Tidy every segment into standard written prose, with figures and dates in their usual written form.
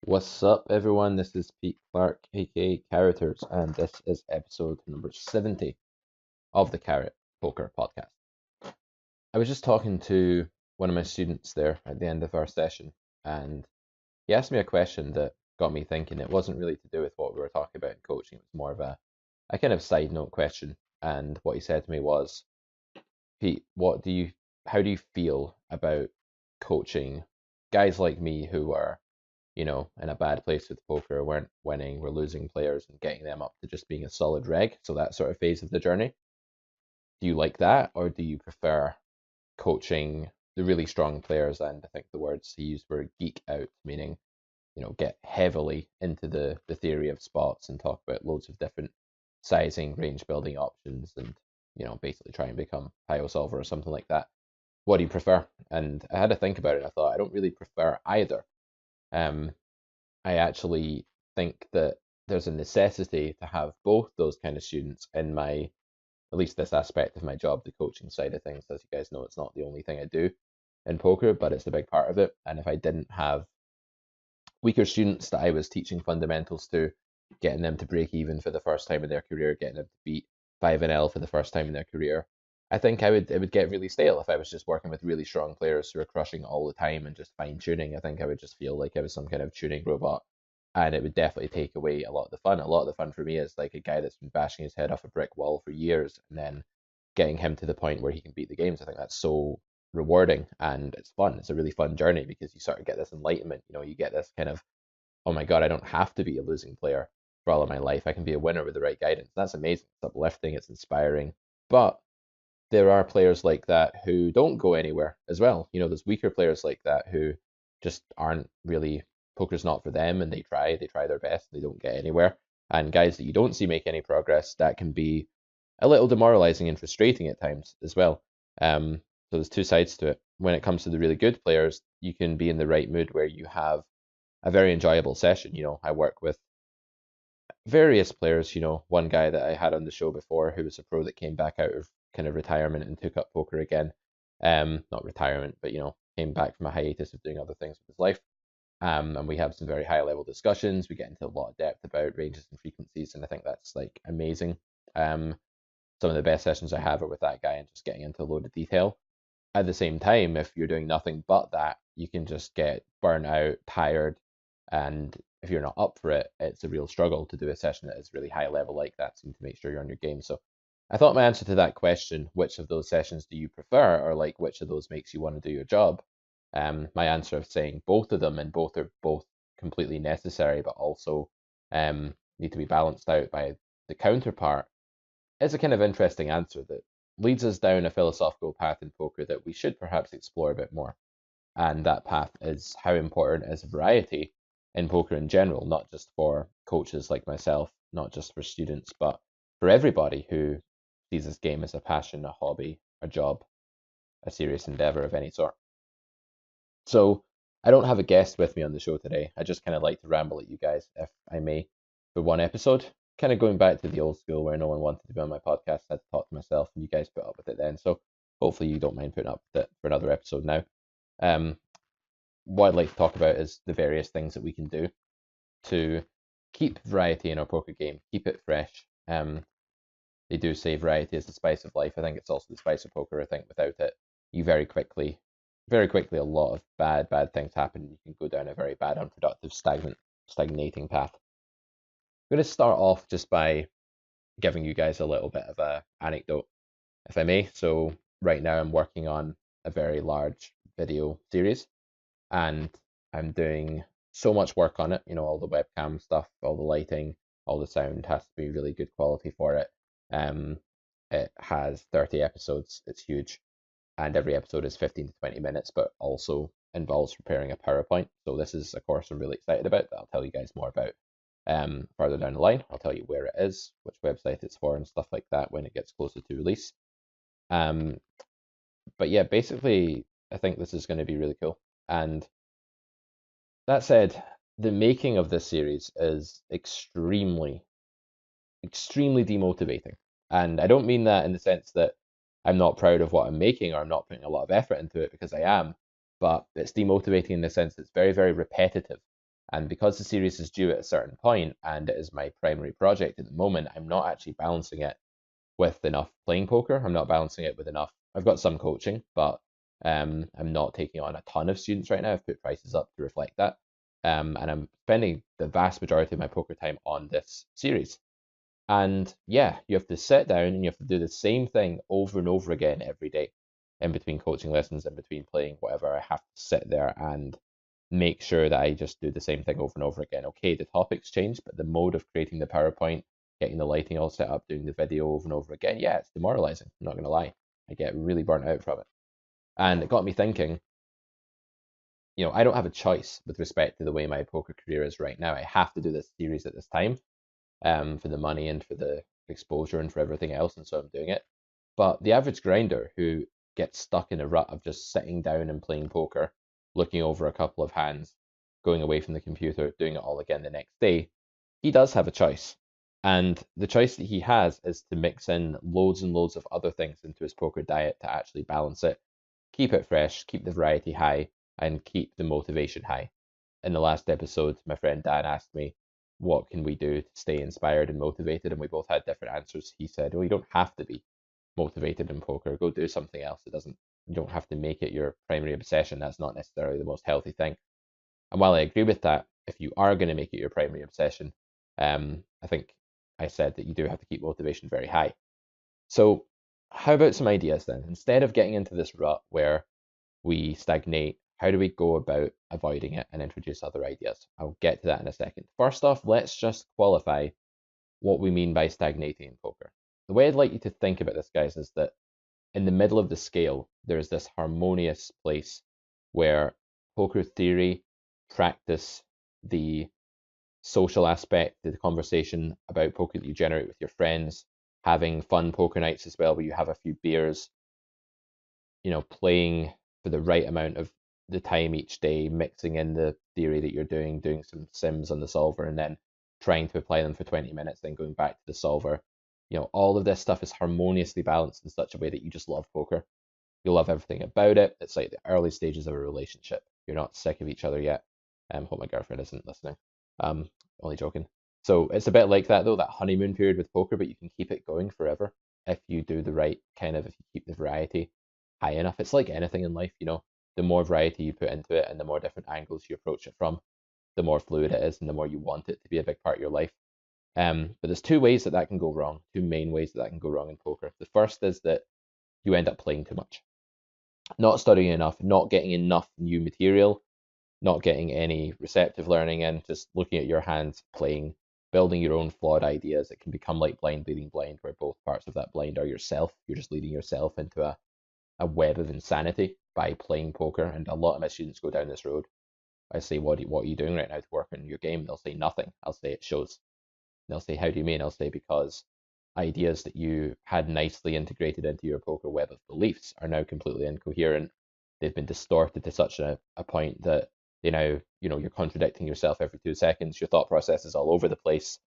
What's up, everyone? This is Pete Clark, aka Carroters, and this is episode number 70 of the Carrot Poker Podcast. I was just talking to one of my students there at the end of our session, and he asked me a question that got me thinking. It wasn't really to do with what we were talking about in coaching, it was more of a kind of side note question. And what he said to me was, Pete, how do you feel about coaching guys like me who are in a bad place with poker, weren't winning, we're losing players and getting them up to just being a solid reg. So that sort of phase of the journey. Do you like that, or do you prefer coaching the really strong players? And I think the words he used were geek out, meaning, get heavily into the theory of spots and talk about loads of different sizing, range building options and, basically try and become Pio solver or something like that. What do you prefer? And I had to think about it. I thought I don't really prefer either. Um, I actually think that there's a necessity to have both those kind of students in at least this aspect of my job, the coaching side of things. As you guys know, it's not the only thing I do in poker, but it's a big part of it. And if I didn't have weaker students that I was teaching fundamentals to, getting them to break even for the first time in their career, getting them to beat 5-L for the first time in their career, I think it would get really stale if I was just working with really strong players who are crushing all the time and just fine tuning. I think I would just feel like I was some kind of tuning robot, and it would definitely take away a lot of the fun. A lot of the fun for me is like a guy that's been bashing his head off a brick wall for years and then getting him to the point where he can beat the games. I think that's so rewarding and it's fun. It's a really fun journey because you sort of get this enlightenment. You get this kind of, oh my God, I don't have to be a losing player for all of my life. I can be a winner with the right guidance. That's amazing. It's uplifting. It's inspiring. But there are players like that who don't go anywhere as well. There's weaker players like that who just aren't really, poker's not for them, and they try their best, and they don't get anywhere. And guys that you don't see make any progress, that can be a little demoralizing and frustrating at times as well. So there's two sides to it. When it comes to the really good players, you can be in the right mood where you have a very enjoyable session. I work with various players. One guy that I had on the show before who was a pro that came back out of kind of retirement and took up poker again. Not retirement, but came back from a hiatus of doing other things with his life. And we have some very high level discussions. We get into a lot of depth about ranges and frequencies, and I think that's like amazing. Some of the best sessions I have are with that guy and just getting into a load of detail. At the same time, if you're doing nothing but that, you can just get burnt out, tired, and if you're not up for it, it's a real struggle to do a session that is really high level like that. So you need to make sure you're on your game. So I thought my answer to that question, which of those sessions do you prefer, or like which of those makes you want to do your job? My answer of saying both of them, and both are both completely necessary, but also need to be balanced out by the counterpart, is a kind of interesting answer that leads us down a philosophical path in poker that we should perhaps explore a bit more. And that path is how important is variety in poker in general, not just for coaches like myself, not just for students, but for everybody who sees this game as a passion, a hobby, a job, a serious endeavor of any sort. So I don't have a guest with me on the show today. I just kind of like to ramble at you guys, if I may, for one episode. Kind of going back to the old school where no one wanted to be on my podcast. I had to talk to myself, and you guys put up with it then. So hopefully you don't mind putting up with it for another episode now. Um, what I'd like to talk about is the various things that we can do to keep variety in our poker game, keep it fresh. They do say variety is the spice of life. I think it's also the spice of poker. I think without it, you very quickly, a lot of bad things happen. You can go down a very bad, unproductive, stagnating path. I'm going to start off just by giving you guys a little bit of a anecdote, if I may. So right now I'm working on a very large video series, and I'm doing so much work on it. All the webcam stuff, all the lighting, all the sound has to be really good quality for it. It has 30 episodes. It's huge, and every episode is 15 to 20 minutes, but also involves preparing a PowerPoint. So this is a course I'm really excited about that I'll tell you guys more about further down the line. I'll tell you where it is, which website it's for, and stuff like that when it gets closer to release. Um, but yeah, basically, I think this is going to be really cool. And that said, the making of this series is extremely demotivating. And I don't mean that in the sense that I'm not proud of what I'm making or I'm not putting a lot of effort into it, because I am, but it's demotivating in the sense that it's very, very repetitive. And because the series is due at a certain point and it is my primary project at the moment, I'm not actually balancing it with enough playing poker. I'm not balancing it with enough. I've got some coaching, but I'm not taking on a ton of students right now. I've put prices up to reflect that. And I'm spending the vast majority of my poker time on this series. And yeah, you have to sit down and you have to do the same thing over and over again every day. In between coaching lessons, in between playing whatever, I have to sit there and make sure that I just do the same thing over and over again. Okay, the topics change, but the mode of creating the PowerPoint, getting the lighting all set up, doing the video over and over again, yeah, it's demoralizing. I'm not going to lie. I get really burnt out from it. And it got me thinking, I don't have a choice with respect to the way my poker career is right now. I have to do this series at this time, for the money and for the exposure and for everything else, and so I'm doing it. But the average grinder who gets stuck in a rut of just sitting down and playing poker, looking over a couple of hands, going away from the computer, doing it all again the next day, he does have a choice. And the choice that he has is to mix in loads and loads of other things into his poker diet to actually balance it, keep it fresh, keep the variety high, and keep the motivation high. In the last episode, my friend Dan asked me, what can we do to stay inspired and motivated? And we both had different answers. He said, well, you don't have to be motivated in poker. Go do something else. You don't have to make it your primary obsession. That's not necessarily the most healthy thing. And while I agree with that, if you are going to make it your primary obsession, I think I said that you do have to keep motivation very high. So how about some ideas then? Instead of getting into this rut where we stagnate, how do we go about avoiding it and introduce other ideas? I'll get to that in a second. First off, let's just qualify what we mean by stagnating in poker. The way I'd like you to think about this, guys, is that in the middle of the scale, there's this harmonious place where poker theory, practice, the social aspect, the conversation about poker that you generate with your friends, having fun poker nights as well, where you have a few beers, playing for the right amount of the time each day, mixing in the theory that you're doing some sims on the solver, and then trying to apply them for 20 minutes, then going back to the solver. All of this stuff is harmoniously balanced in such a way that you just love poker. You love everything about it. It's like the early stages of a relationship. You're not sick of each other yet. Hope my girlfriend isn't listening. Only joking. So it's a bit like that though, that honeymoon period with poker, but you can keep it going forever if you do the right if you keep the variety high enough. It's like anything in life, the more variety you put into it and the more different angles you approach it from, the more fluid it is and the more you want it to be a big part of your life. But there's two ways that can go wrong, two main ways that can go wrong in poker. The first is that you end up playing too much, not studying enough, not getting enough new material, not getting any receptive learning in, just looking at your hands, playing, building your own flawed ideas. It can become like blind leading blind, where both parts of that blind are yourself. You're just leading yourself into a web of insanity by playing poker. And a lot of my students go down this road. I say, what are you doing right now to work on your game? They'll say nothing. I'll say it shows. They'll say, how do you mean? I'll say, because ideas that you had nicely integrated into your poker web of beliefs are now completely incoherent. They've been distorted to such a point that you're contradicting yourself every 2 seconds. Your thought process is all over the place.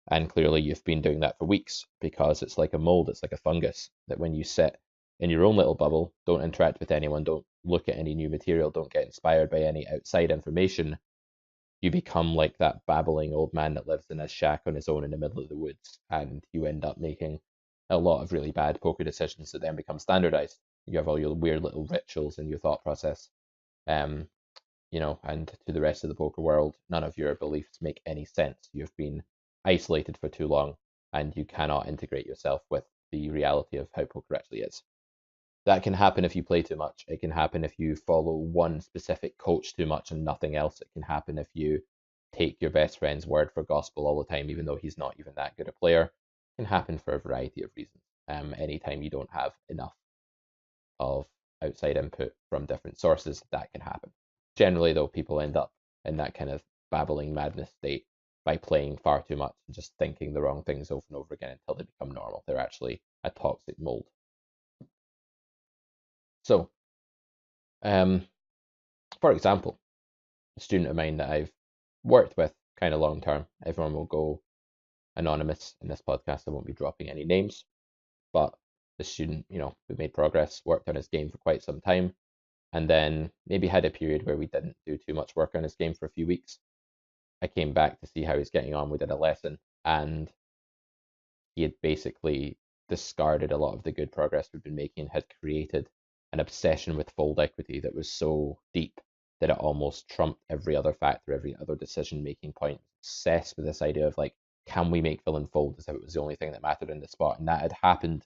And clearly you've been doing that for weeks, because it's like a mold, it's like a fungus, that when you sit in your own little bubble, don't interact with anyone, don't look at any new material, don't get inspired by any outside information, you become like that babbling old man that lives in a shack on his own in the middle of the woods, and you end up making a lot of really bad poker decisions that then become standardized. You have all your weird little rituals in your thought process. And to the rest of the poker world, none of your beliefs make any sense. You've been isolated for too long, and you cannot integrate yourself with the reality of how poker actually is. That can happen if you play too much. It can happen if you follow one specific coach too much and nothing else. It can happen if you take your best friend's word for gospel all the time, even though he's not even that good a player. It can happen for a variety of reasons. Anytime you don't have enough of outside input from different sources, that can happen. Generally, though, people end up in that kind of babbling madness state by playing far too much and just thinking the wrong things over and over again until they become normal. They're actually a toxic mold. So, for example, a student of mine that I've worked with kind of long term, everyone will go anonymous in this podcast. I won't be dropping any names, but the student, we made progress, worked on his game for quite some time, and then maybe had a period where we didn't do too much work on his game for a few weeks. I came back to see how he's getting on. We did a lesson, and he had basically discarded a lot of the good progress we'd been making, had created an obsession with fold equity that was so deep that it almost trumped every other factor, every other decision making point. Obsessed with this idea of like, can we make villain fold as if it was the only thing that mattered in the spot? And that had happened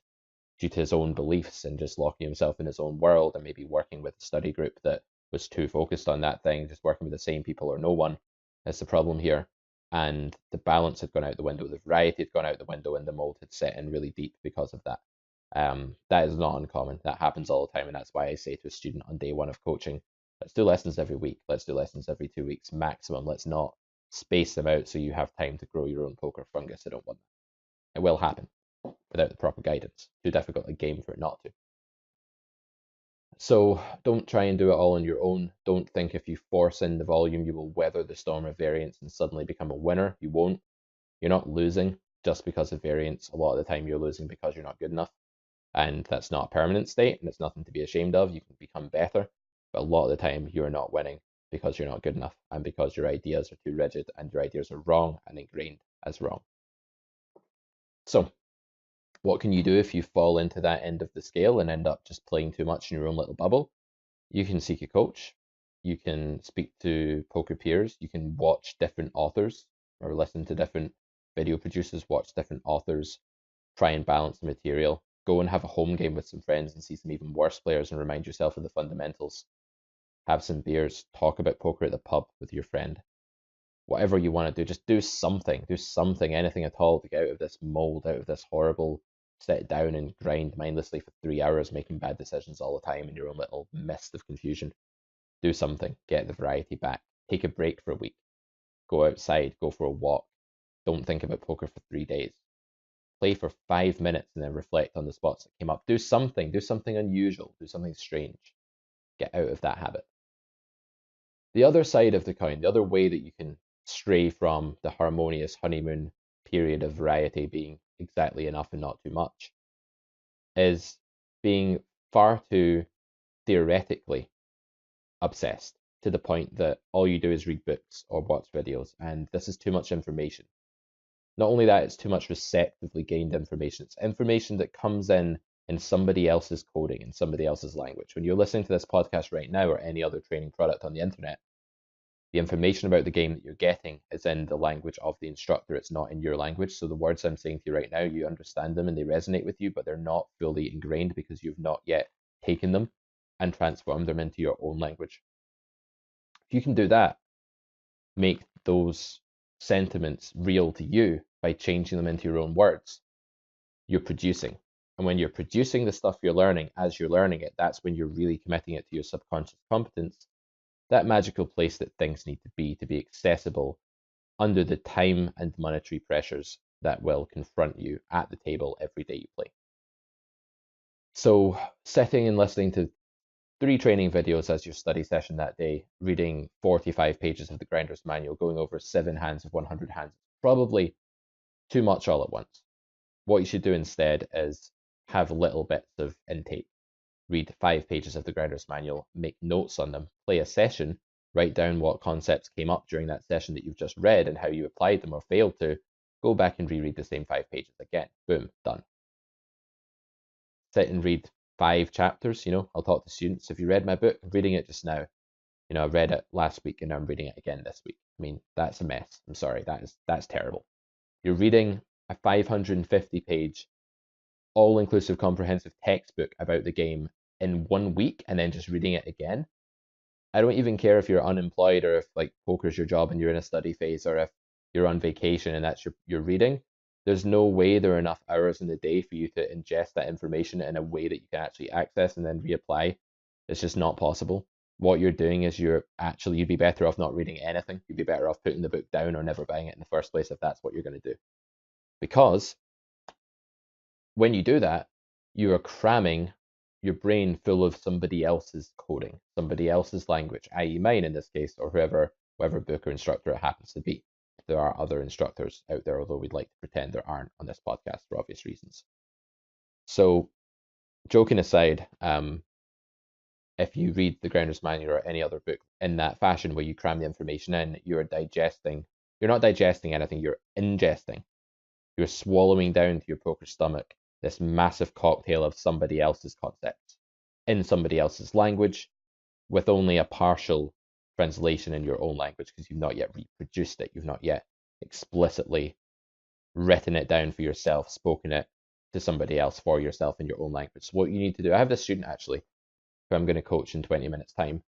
due to his own beliefs and just locking himself in his own world, and maybe working with a study group that was too focused on that thing, just working with the same people or no one. That's the problem here. And the balance had gone out the window, the variety had gone out the window, and the mold had set in really deep because of that. That is not uncommon. That happens all the time, and that's why I say to a student on day one of coaching, let's do lessons every week. Let's do lessons every 2 weeks maximum. Let's not space them out so you have time to grow your own poker fungus. I don't want that. It will happen without the proper guidance. Too difficult a game for it not to. So don't try and do it all on your own. Don't think if you force in the volume, you will weather the storm of variance and suddenly become a winner. You won't. You're not losing just because of variance. A lot of the time you're losing because you're not good enough. And that's not a permanent state, and it's nothing to be ashamed of. You can become better. But a lot of the time you're not winning because you're not good enough and because your ideas are too rigid and your ideas are wrong and ingrained as wrong. So what can you do if you fall into that end of the scale and end up just playing too much in your own little bubble? You can seek a coach. You can speak to poker peers. You can watch different authors or listen to different video producers, watch different authors, try and balance the material. Go and have a home game with some friends and see some even worse players and remind yourself of the fundamentals. Have some beers, talk about poker at the pub with your friend. Whatever you want to do, just do something, anything at all to get out of this mold, out of this horrible sit down and grind mindlessly for 3 hours making bad decisions all the time in your own little mist of confusion. Do something, get the variety back, take a break for a week, go outside, go for a walk, don't think about poker for 3 days. Play for 5 minutes and then reflect on the spots that came up. Do something unusual, do something strange. Get out of that habit. The other side of the coin, the other way that you can stray from the harmonious honeymoon period of variety being exactly enough and not too much, is being far too theoretically obsessed to the point that all you do is read books or watch videos, and this is too much information. Not only that, it's too much receptively gained information. It's information that comes in somebody else's coding, in somebody else's language. When you're listening to this podcast right now or any other training product on the internet, the information about the game that you're getting is in the language of the instructor. It's not in your language. So the words I'm saying to you right now, you understand them and they resonate with you, but they're not fully ingrained because you've not yet taken them and transformed them into your own language. If you can do that, make those sentiments real to you by changing them into your own words, you're producing. And when you're producing the stuff you're learning as you're learning it, that's when you're really committing it to your subconscious competence, that magical place that things need to be accessible under the time and monetary pressures that will confront you at the table every day you play. So sitting and listening to 3 training videos as your study session that day, reading 45 pages of the Grinder's Manual, going over 7 hands of 100 hands, probably too much all at once. What you should do instead is have little bits of intake. Read 5 pages of the Grinder's Manual, make notes on them, play a session, write down what concepts came up during that session that you've just read and how you applied them or failed to, go back and reread the same 5 pages again. Boom, done. Sit and read 5 chapters. I'll talk to students. If you read my book, I'm reading it just now. I read it last week and I'm reading it again this week. I mean, that's a mess. I'm sorry, that's terrible. You're reading a 550-page, all-inclusive comprehensive textbook about the game in 1 week and then just reading it again. I don't even care if you're unemployed or if like poker's your job and you're in a study phase, or if you're on vacation and that's your reading. There's no way there are enough hours in the day for you to ingest that information in a way that you can actually access and then reapply. It's just not possible. What you're doing is you'd be better off not reading anything. You'd be better off putting the book down or never buying it in the first place if that's what you're going to do. Because when you do that, you are cramming your brain full of somebody else's coding, somebody else's language, i.e. mine in this case, or whoever book or instructor it happens to be. There are other instructors out there, although we'd like to pretend there aren't on this podcast for obvious reasons. So, joking aside, if you read the Grinder's Manual or any other book in that fashion where you cram the information in, you're digesting You're not digesting anything, you're ingesting. You're swallowing down to your poker stomach this massive cocktail of somebody else's concepts in somebody else's language with only a partial translation in your own language because you've not yet reproduced it. You've not yet explicitly written it down for yourself, spoken it to somebody else for yourself in your own language. So what you need to do, I have this student actually who I'm going to coach in 20 minutes time.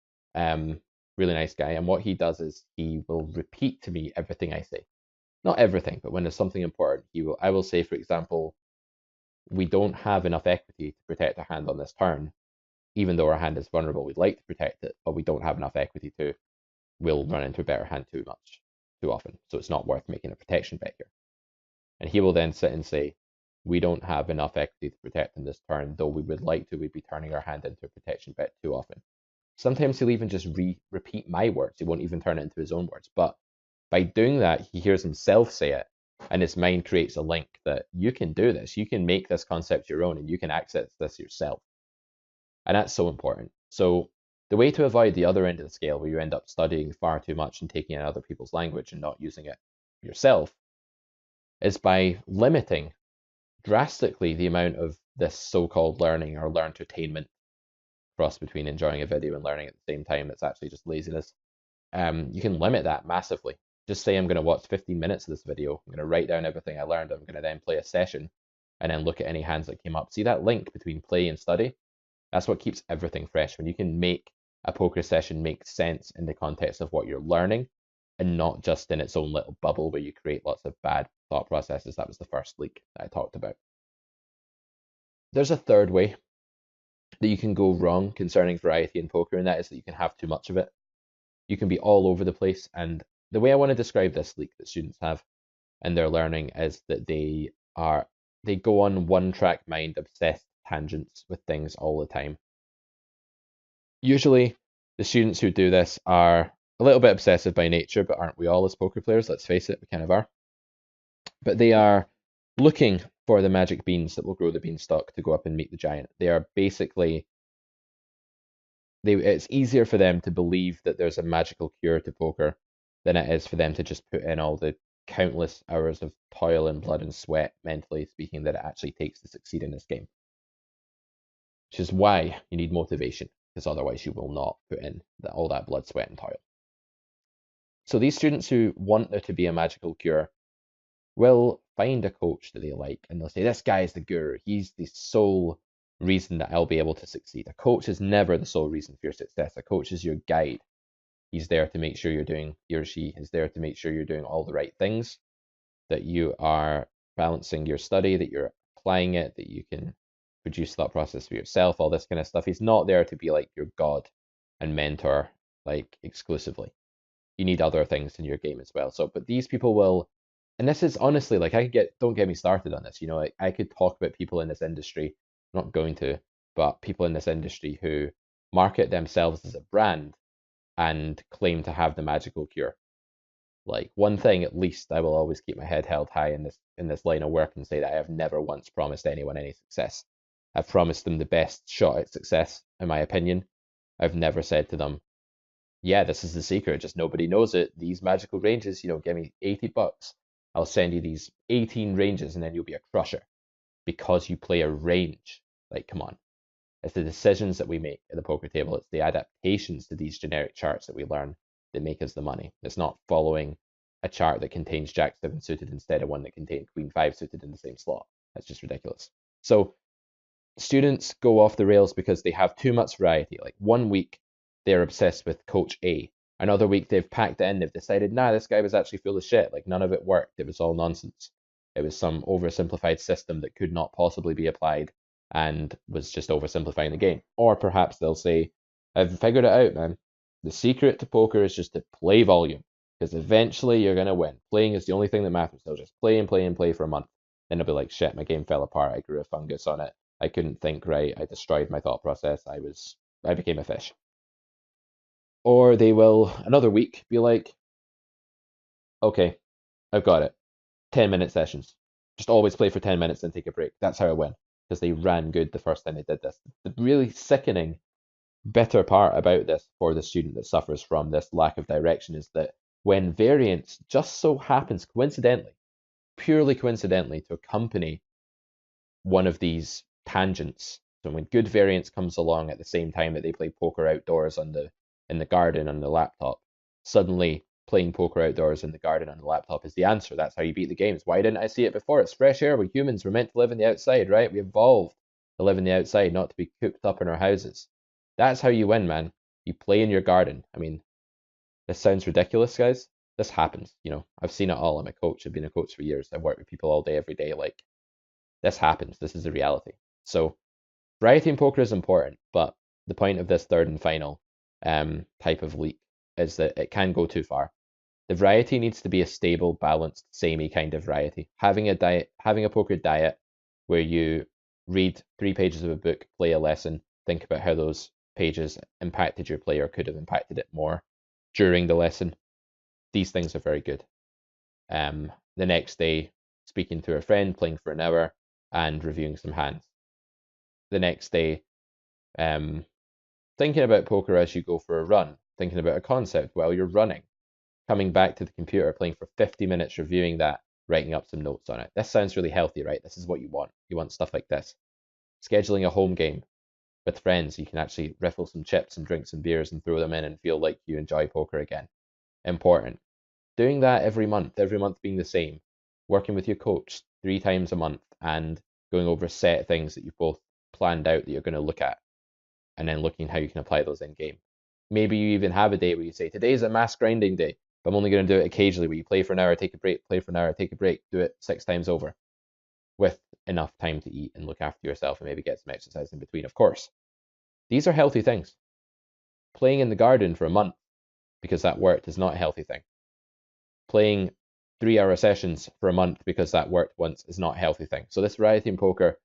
Really nice guy. And what he does is he will repeat to me everything I say. Not everything, but when there's something important, I will say, for example, we don't have enough equity to protect our hand on this turn. Even though our hand is vulnerable, we'd like to protect it, but we don't have enough equity to. We'll run into a better hand too often. So it's not worth making a protection bet here. And he will then sit and say, we don't have enough equity to protect in this turn, though we would like to, we'd be turning our hand into a protection bet too often. Sometimes he'll even just repeat my words. He won't even turn it into his own words. But by doing that, he hears himself say it, and his mind creates a link that you can do this. You can make this concept your own, and you can access this yourself. And that's so important. So the way to avoid the other end of the scale, where you end up studying far too much and taking in other people's language and not using it yourself, is by limiting drastically the amount of this so-called learning or learn-tertainment, cross between enjoying a video and learning at the same time. It's actually just laziness. You can limit that massively. Just say I'm going to watch 15 minutes of this video. I'm going to write down everything I learned. I'm going to then play a session and then look at any hands that came up. See that link between play and study? That's what keeps everything fresh. When you can make a poker session make sense in the context of what you're learning and not just in its own little bubble where you create lots of bad thought processes. That was the first leak that I talked about. There's a third way that you can go wrong concerning variety in poker, and that is that you can have too much of it. You can be all over the place. And the way I want to describe this leak that students have in their learning is that they go on one-track mind, obsessed tangents with things all the time. Usually, the students who do this are a little bit obsessive by nature, but aren't we all as poker players? Let's face it, we kind of are. But they are looking for the magic beans that will grow the beanstalk to go up and meet the giant. They are basically, it's easier for them to believe that there's a magical cure to poker than it is for them to just put in all the countless hours of toil and blood and sweat, mentally speaking, that it actually takes to succeed in this game. Which is why you need motivation, because otherwise you will not put in all that blood, sweat, and toil. So these students who want there to be a magical cure will find a coach that they like, and they'll say, this guy is the guru. He's the sole reason that I'll be able to succeed. A coach is never the sole reason for your success. A coach is your guide. He's there to make sure he or she is there to make sure you're doing all the right things, that you are balancing your study, that you're applying it, that you can produce that process for yourself, all this kind of stuff. He's not there to be like your god and mentor, like exclusively. You need other things in your game as well. So, but these people will, and this is honestly, like, don't get me started on this. Like, I could talk about people in this industry, I'm not going to, but people in this industry who market themselves as a brand and claim to have the magical cure. Like, one thing at least, I will always keep my head held high in this line of work and say that I have never once promised anyone any success. I've promised them the best shot at success, in my opinion. I've never said to them, yeah, this is the secret, just nobody knows it. These magical ranges, give me $80. I'll send you these 18 ranges and then you'll be a crusher because you play a range. Like, come on. It's the decisions that we make at the poker table. It's the adaptations to these generic charts that we learn that make us the money. It's not following a chart that contains Jack 7 suited instead of one that contained Queen 5 suited in the same slot. That's just ridiculous. So students go off the rails because they have too much variety. Like, one week they're obsessed with coach A. Another week they've packed it in. They've decided, nah, this guy was actually full of shit. Like, none of it worked. It was all nonsense. It was some oversimplified system that could not possibly be applied and was just oversimplifying the game. Or perhaps they'll say, I've figured it out, man. The secret to poker is just to play volume, because eventually you're going to win. Playing is the only thing that matters. They'll just play and play and play for a month. Then they'll be like, shit, my game fell apart. I grew a fungus on it. I couldn't think right. I destroyed my thought process. I became a fish. Or they will, another week, be like, okay, I've got it. 10-minute sessions. Just always play for 10 minutes and take a break. That's how I win, because they ran good the first time they did this. The really sickening, bitter part about this for the student that suffers from this lack of direction is that when variance just so happens coincidentally, purely coincidentally, to accompany one of these tangents. So when good variance comes along at the same time that they play poker outdoors in the garden on the laptop, suddenly playing poker outdoors in the garden on the laptop is the answer. That's how you beat the games. Why didn't I see it before? It's fresh air. We're humans. We're meant to live in the outside, right? We evolved to live in the outside, not to be cooped up in our houses. That's how you win, man. You play in your garden. I mean, this sounds ridiculous, guys. This happens. I've seen it all. I'm a coach. I've been a coach for years. I've worked with people all day, every day. Like, this happens. This is a reality. So variety in poker is important, but the point of this third and final type of leak is that it can go too far. The variety needs to be a stable, balanced, samey kind of variety. Having a poker diet where you read 3 pages of a book, play a lesson, think about how those pages impacted your play or could have impacted it more during the lesson. These things are very good. The next day, speaking to a friend, playing for an hour, and reviewing some hands. The next day, thinking about poker as you go for a run, thinking about a concept while you're running, coming back to the computer, playing for 50 minutes, reviewing that, writing up some notes on it. This sounds really healthy, right? This is what you want. You want stuff like this. Scheduling a home game with friends, you can actually riffle some chips and drink some beers and throw them in and feel like you enjoy poker again. Important. Doing that every month being the same. Working with your coach 3 times a month and going over a set of things that you've both planned out that you're going to look at, and then looking how you can apply those in game. Maybe you even have a day where you say, today's a mass grinding day, but I'm only going to do it occasionally, where you play for an hour, take a break, play for an hour, take a break, do it 6 times over, with enough time to eat and look after yourself and maybe get some exercise in between, of course. These are healthy things. Playing in the garden for a month because that worked is not a healthy thing. Playing 3-hour sessions for a month because that worked once is not a healthy thing. So this variety in poker,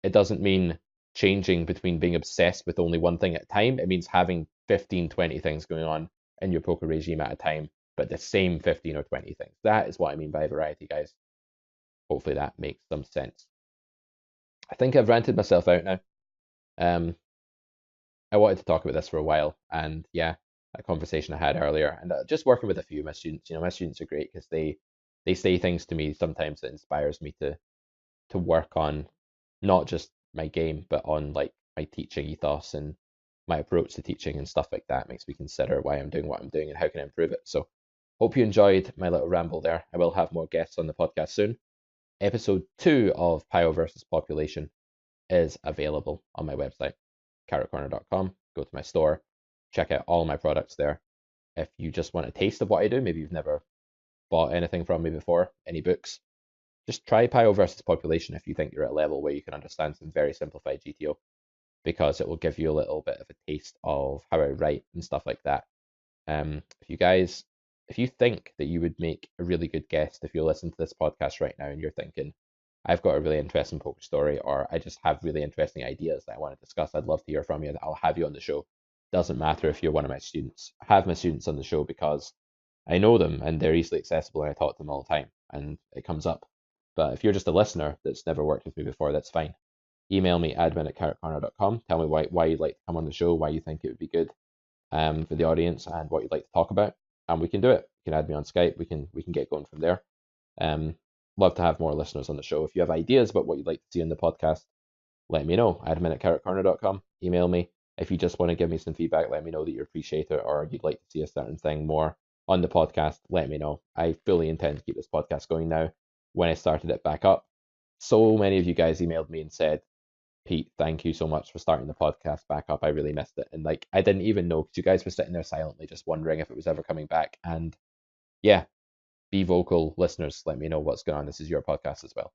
it doesn't mean changing between being obsessed with only one thing at a time. It means having 15, 20 things going on in your poker regime at a time, but the same 15 or 20 things. That is what I mean by variety, guys. Hopefully that makes some sense. I think I've ranted myself out now. I wanted to talk about this for a while, and yeah, that conversation I had earlier, and just working with a few of my students. My students are great because they say things to me sometimes that inspires me to work on not just my game, but on like my teaching ethos and my approach to teaching and stuff like that. It makes me consider why I'm doing what I'm doing and how can I improve it. So hope you enjoyed my little ramble there. I will have more guests on the podcast soon. Episode 2 of Pio versus Population is available on my website, carrotcorner.com. Go to my store, check out all my products there. If you just want a taste of what I do, maybe you've never bought anything from me before, any books, just try Pio versus Population if you think you're at a level where you can understand some very simplified GTO, because it will give you a little bit of a taste of how I write and stuff like that. If you think that you would make a really good guest if you listen to this podcast right now and you're thinking, I've got a really interesting poker story, or I just have really interesting ideas that I want to discuss, I'd love to hear from you. I'll have you on the show. Doesn't matter if you're one of my students. I have my students on the show because I know them and they're easily accessible and I talk to them all the time and it comes up. But if you're just a listener that's never worked with me before, that's fine. Email me, admin@carrotcorner.com. Tell me why you'd like to come on the show, why you think it would be good for the audience, and what you'd like to talk about. And we can do it. You can add me on Skype. We can get going from there. Love to have more listeners on the show. If you have ideas about what you'd like to see in the podcast, let me know. admin@carrotcorner.com. Email me. If you just want to give me some feedback, let me know that you appreciate it, or you'd like to see a certain thing more on the podcast, let me know. I fully intend to keep this podcast going now. When I started it back up, so many of you guys emailed me and said, Pete, thank you so much for starting the podcast back up. I really missed it. And I didn't even know, because you guys were sitting there silently just wondering if it was ever coming back. And yeah, be vocal, listeners. Let me know what's going on. This is your podcast as well.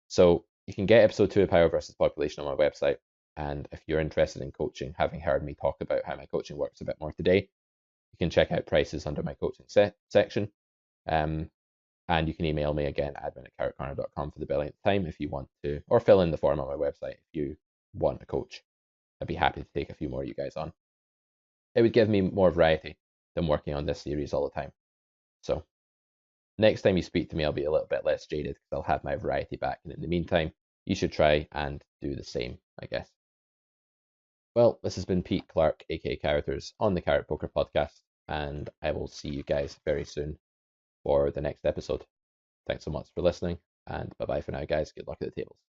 So you can get episode 2 of Pio versus Population on my website. And if you're interested in coaching, having heard me talk about how my coaching works a bit more today, you can check out prices under my coaching section. And you can email me again, admin@carrotcorner.com for the billionth time if you want to, or fill in the form on my website if you want a coach. I'd be happy to take a few more of you guys on. It would give me more variety than working on this series all the time. So next time you speak to me, I'll be a little bit less jaded because I'll have my variety back. And in the meantime, you should try and do the same, I guess. Well, this has been Pete Clark, aka Characters, on the Carrot Poker Podcast. and I will see you guys very soon for the next episode. Thanks so much for listening, and bye bye for now, guys. Good luck at the tables.